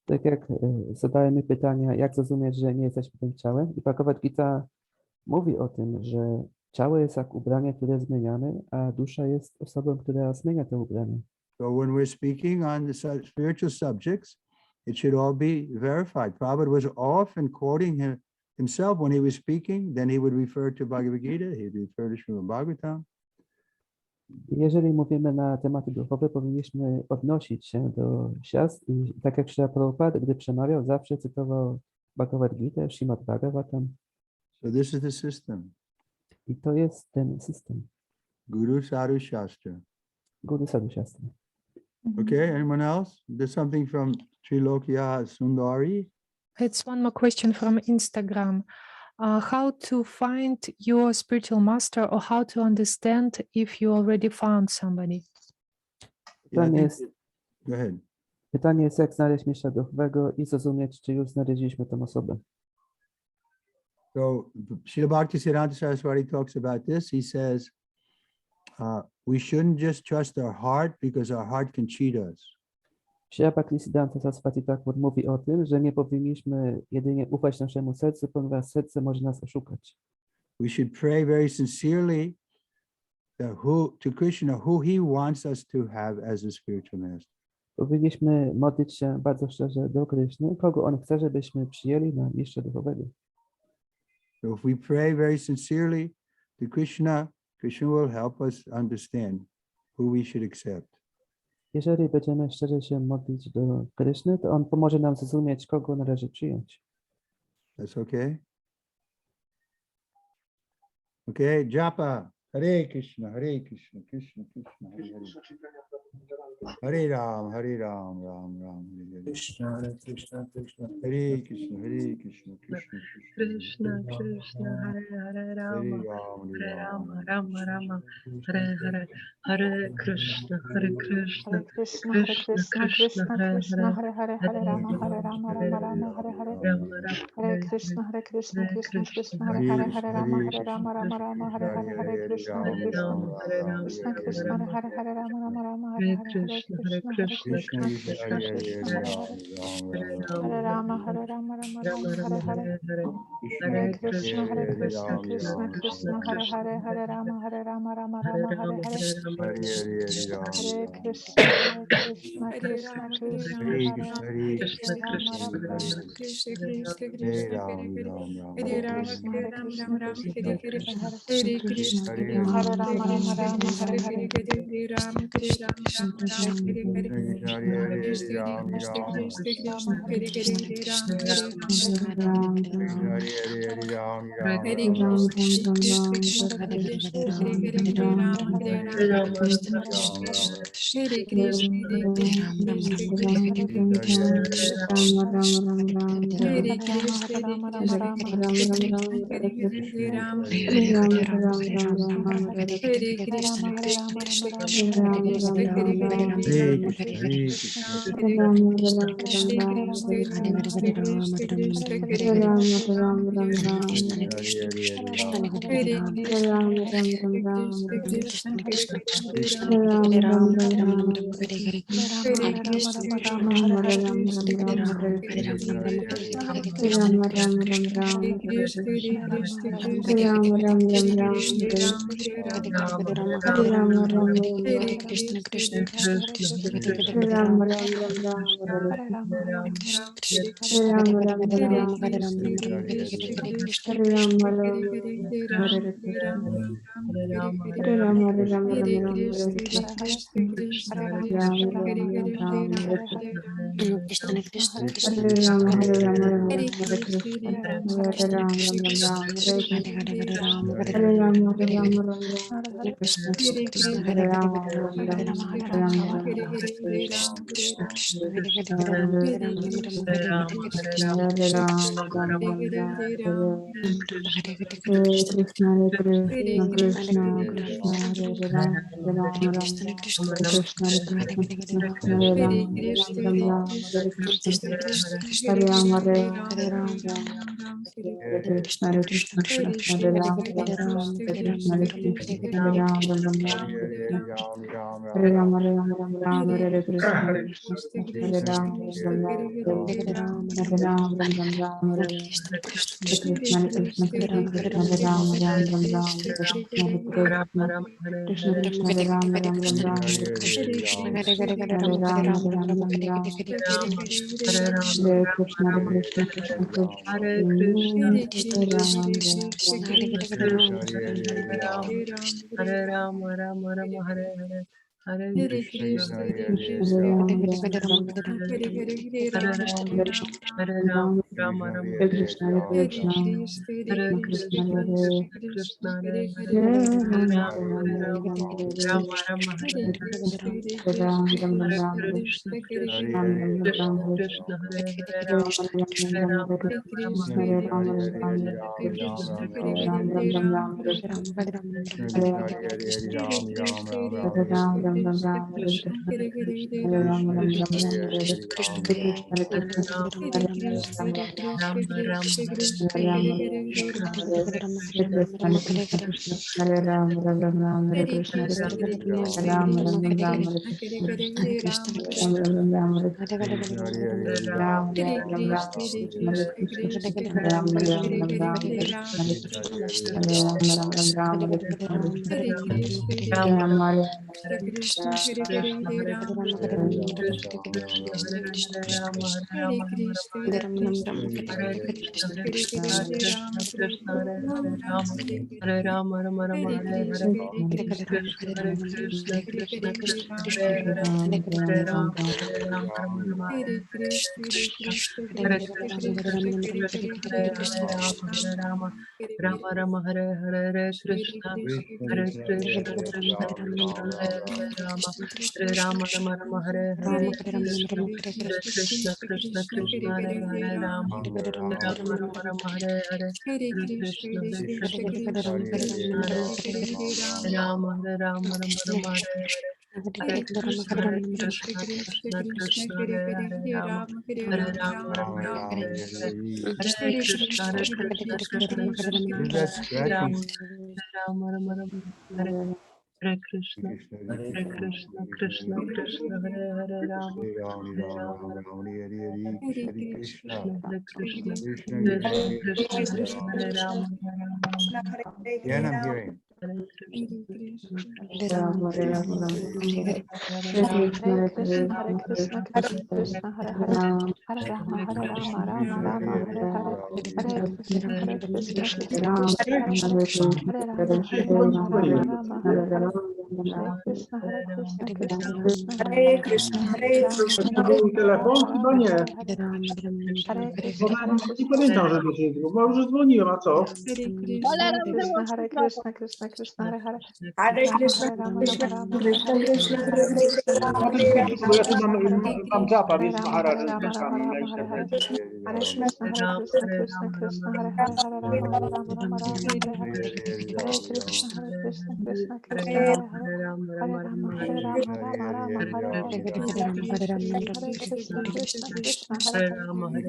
Tak jak zadajemy pytania, jak zrozumieć, że nie jesteśmy tym ciałem? I Bhagavad Gita mówi o tym, że ciało jest jak ubranie, które zmieniamy, a dusza jest osobą, która zmienia to ubranie. So when we're speaking on the spiritual subjects, it should all be verified. Prabhupada was often quoting himself when he was speaking. Then he would refer to Bhagavad Gita. He'd refer to Śrimad Bhagavatam. Jeżeli mówimy na tematy duchowe, powinniśmy odnosić się do siast i tak jak Śrila Prabhupada, gdy przemawiał, zawsze cytował Bhagavad Gita, Śrimad Bhagavatam. So this is the system. I to jest ten system. Guru Sadhu Shastra. Guru Sadhu Shastra. Okay, anyone else? There's something from Trilokya Sundari. It's one more question from Instagram. How to find your spiritual master, or how to understand if you already found somebody? Pytanie jest, Go ahead. pytanie jest, jak znaleźć mistrza duchowego i zrozumieć, czy już znaleźliśmy tę osobę. So Srila Bhaktisiddhanta Saraswati talks about this. He says, we shouldn't just trust our heart because our heart can cheat us. Śrila Bhaktisiddhanta Saraswati Thakur mówi o tym, że nie powinniśmy jedynie ufać naszemu sercu, ponieważ serce może nas oszukać. We should pray very sincerely to Krishna who he wants us to have as a spiritual master. Powinniśmy modlić się bardzo szczerze do Kryszny, kogo on chce, żebyśmy przyjęli na mistrza duchowego. So if we pray very sincerely to Krishna, Krishna will help us understand who we should accept. Jeżeli będziemy szczerze się modlić do Kryszny, to on pomoże nam zrozumieć, kogo należy przyjąć. That's okay? Okay, japa. Hare Krishna, Hare Krishna, Krishna Krishna, Hare Hare. Hare Ram, Hare Ram, Ram Ram, Hare Hare. Krishna, Hare Krishna, Krishna. Hare Krishna, Hare Krishna, Krishna Krishna, Krishna, Hare Hare Rama, Hare Rama, Rama Rama, Hare Hare, Hare Krishna, Hare Krishna, Krishna, Krishna, Krishna, Krishna, Krishna, Hare Hare, Hare Rama, Hare Rama, Rama Rama, Hare Hare. Hare Krishna, Hare Krishna, Krishna Krishna, Hare Hare, Hare Rama, Hare Rama, Rama Rama, Hare Hare, Hare Krishna, Hare Krishna, Krishna Krishna, Hare Hare, Rama Rama, Rama Hare Hare, Hare Krishna, Hare Krishna, Krishna Krishna, Hare Hare, Hare Rama, Hare Rama, Rama Rama, Hare Hare, Hare Krishna, Krishna Krishna, Hare Hare, Hare Rama, Rama Rama, Hare Hare, Hare Krishna, Krishna Krishna, Był telefon? Chyba nie. Nie pamiętam, że do ciebie, bo już dzwoniłem, a co? Hare Krishna, Krishna Krishna, Hare Hare. Hare Krishna, Krishna Krishna, Krishna Bo ja tu mam japa, więc Maharaja z rzeczami na internecie. Hare Krishna, Krishna Krishna, Hare Hare, Hare Rama, Hare Rama, Rama Rama, Hare Hare. Hare Krishna, Krishna Krishna, Hare Hare. Hare Rama, Hare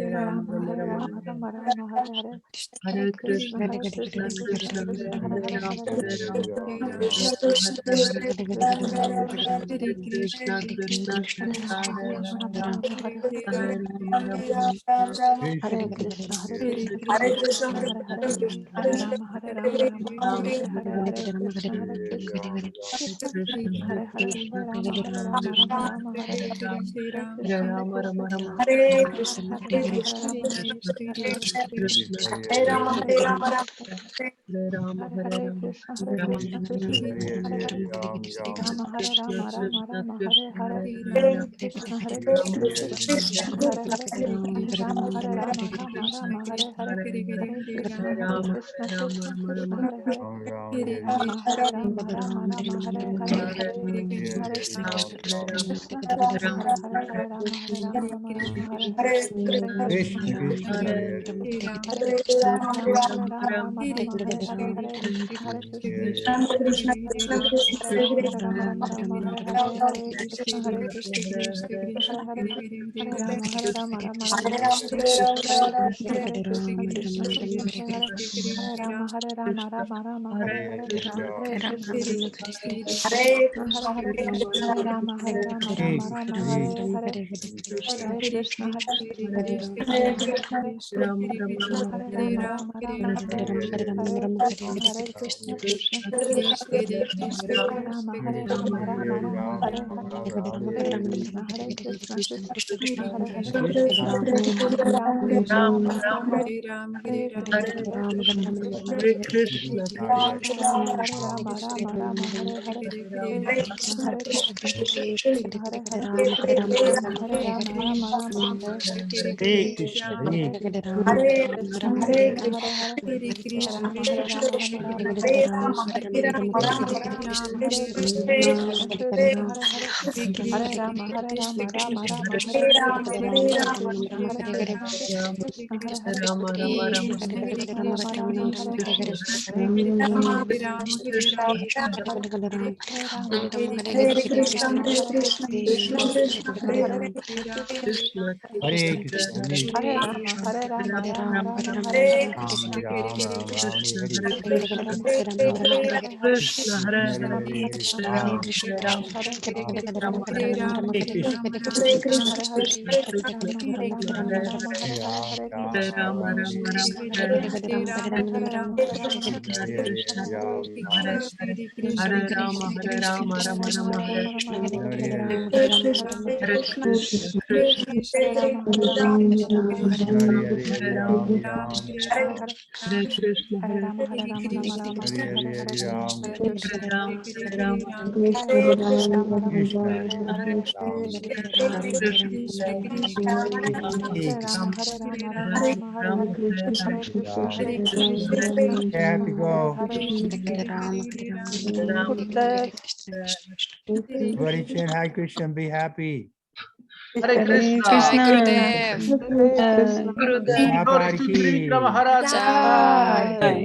Rama, Rama Rama, Hare Hare. Hare Krishna, Krishna, Hare Rama, Hare Rama, Hare Rama, Rama Rama, Hare Hare. Hare Krishna, Krishna Krishna, Hare Hare, Hare Hare Hare Krishna, be happy. Hare Krishna. Jai Gurudev. Gurudev. Maharaj ki. Trivikrama Maharaj. Jai.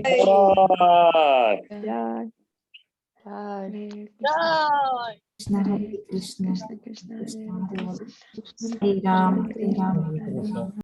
Hare Krishna, Krishna Krishna, Hare Hare, Hare Ram, Hare Ram.